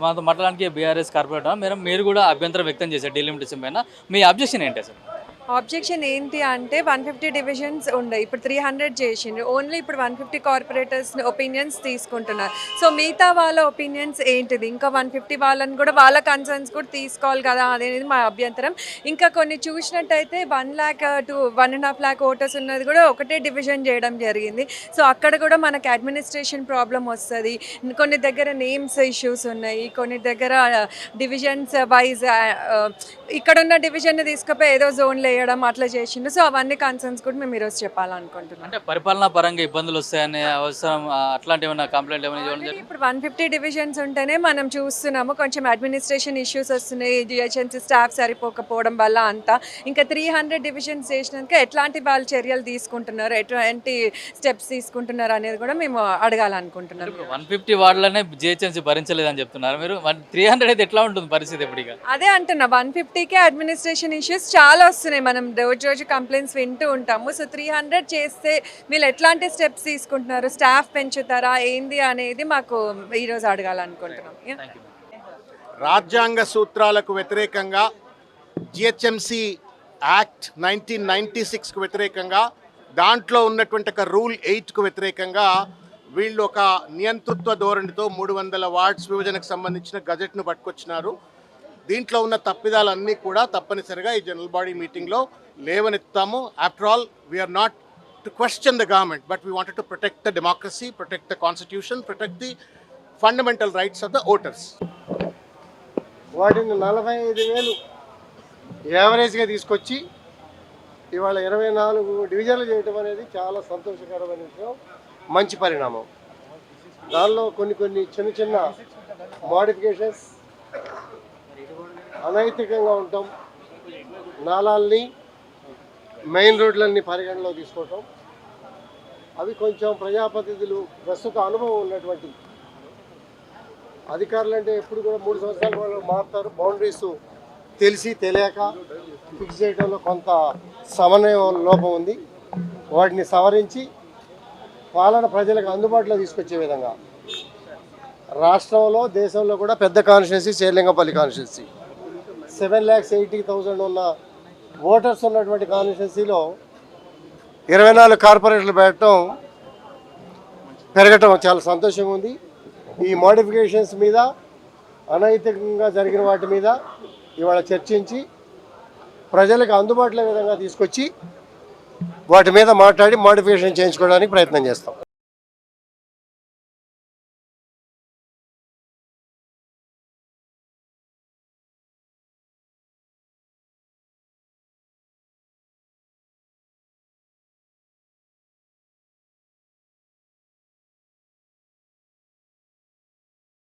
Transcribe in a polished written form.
మనతో మాట్లాడడానికి BRS corporator మీరు కూడా అభ్యంతరం వ్యక్తం చేశారు డీలిమిటేషన్ పైన. మీ అబ్జెక్షన్ ఏంటి అసలు? ఆబ్జెక్షన్ ఏంటి అంటే 150 డివిజన్స్ ఉండే ఇప్పుడు 300 చేసిండ్రు. ఓన్లీ ఇప్పుడు 150 కార్పొరేటర్స్ ఒపీనియన్స్ తీసుకుంటున్నారు. సో మిగతా వాళ్ళ ఒపీనియన్స్ ఏంటిది? ఇంకా 150 వాళ్ళని కూడా వాళ్ళ కన్సర్న్స్ కూడా తీసుకోవాలి కదా అనేది మా అభ్యంతరం. ఇంకా కొన్ని చూసినట్టయితే 1 lakh to 1.5 lakh ఓటర్స్ ఉన్నది కూడా ఒకటే డివిజన్ చేయడం జరిగింది. సో అక్కడ కూడా మనకి అడ్మినిస్ట్రేషన్ ప్రాబ్లం వస్తుంది. కొన్ని దగ్గర నేమ్స్ ఇష్యూస్ ఉన్నాయి, కొన్ని దగ్గర డివిజన్స్ వైజ్ ఇక్కడున్న డివిజన్ తీసుకుపోయి ఏదో జోన్లో వేయడం అట్లా చేసిండు. సో అవన్నీ కన్సర్న్స్ కూడా మేము ఈరోజు చెప్పాలనుకుంటున్నాం. అంటే పరిపాలనా పరంగా ఇబ్బందులు వస్తాయనే అవసరం అట్లాంటి ఏమైనా కంప్లైంట్ ఏమైనా ఇవ్వడం? ఇప్పుడు 150 డివిజన్స్ ఉంటేనే మనం చూస్తున్నాము కొంచెం అడ్మినిస్ట్రేషన్ ఇష్యూస్ వస్తున్నాయి, జిహెచ్ఎంసీ స్టాఫ్ సరిపోకపోవడం వల్ల అంతా. ఇంకా 300 డివిజన్స్ చేసినాక ఎట్లాంటి వాళ్ళు చర్యలు తీసుకుంటున్నారు, ఎట్లాంటి స్టెప్స్ తీసుకుంటున్నారు అనేది కూడా మేము అడగాలనుకుంటున్నాం. 150 వార్డులనే జిహెచ్ఎంసీ భరించలేదని చెప్తున్నారు మీరు. 300 అయితే ఎట్లా ఉంటుంది పరిస్థితి ఇప్పుడు? అదే అంటున్నా, 150కే అడ్మినిస్ట్రేషన్ ఇష్యూస్ చాలా వస్తున్నాయి. మనం రోజు కంప్లైంట్స్ వింటూ ఉంటాము. సో 300 చేస్తే వీళ్ళు ఎట్లాంటి స్టెప్స్ తీసుకుంటున్నారు, స్టాఫ్ పెంచుతారా ఏంది అనేది మాకు ఈరోజు అడగాలనుకుంటున్నాం. రాజ్యాంగ సూత్రాలకు వ్యతిరేకంగా జిహెచ్ఎంసి యాక్ట్ 1996కు వ్యతిరేకంగా, దాంట్లో ఉన్నటువంటి ఒక రూల్ 8కు వ్యతిరేకంగా వీళ్ళు ఒక నియంతృత్వ ధోరణితో 300 వార్డ్స్ విభజనకు సంబంధించిన గజెట్ను పట్టుకొచ్చినారు. దీంట్లో ఉన్న తప్పిదాలన్నీ కూడా తప్పనిసరిగా ఈ జనరల్ బాడీ మీటింగ్లో లేవనెత్తాము. After all we are not to question the government, but we wanted to protect the democracy, protect the constitution, protect the fundamental rights of the voters. వాటిని 45,000 యావరేజ్గా తీసుకొచ్చి ఇవాళ 24 డివిజన్లు చేయడం అనేది చాలా సంతోషకరమైన విషయం, మంచి పరిణామం. దానిలో కొన్ని చిన్న మోడిఫికేషన్స్, అనైతికంగా ఉంటాం, నాలాల్ని మెయిన్ రోడ్లన్నీ పరిగణలో తీసుకోవటం, అవి కొంచెం ప్రజాప్రతినిధులు ప్రస్తుత అనుభవం ఉన్నటువంటి అధికారులు అంటే ఎప్పుడు కూడా 3 సంవత్సరాల వాళ్ళు మారుతారు. బౌండరీస్ తెలియక ఫిక్స్ చేయడంలో కొంత సమన్వయ లోపం ఉంది. వాటిని సవరించి పాలన ప్రజలకు అందుబాటులో తీసుకొచ్చే విధంగా రాష్ట్రంలో దేశంలో కూడా పెద్ద కాన్స్టిట్యున్సీ శేర్లింగపల్లి కాన్స్టిట్యున్సీ 7,80,000 ఉన్న ఓటర్స్ ఉన్నటువంటి కాన్స్టిట్యున్సీలో 24 కార్పొరేటర్లు పెరగటం చాలా సంతోషంగా ఉంది. ఈ మోడిఫికేషన్స్ మీద, అనైతికంగా జరిగిన వాటి మీద ఇవాళ చర్చించి ప్రజలకు అందుబాటులో విధంగా తీసుకొచ్చి వాటి మీద మాట్లాడి మోడిఫికేషన్ చేయించుకోవడానికి ప్రయత్నం చేస్తాం.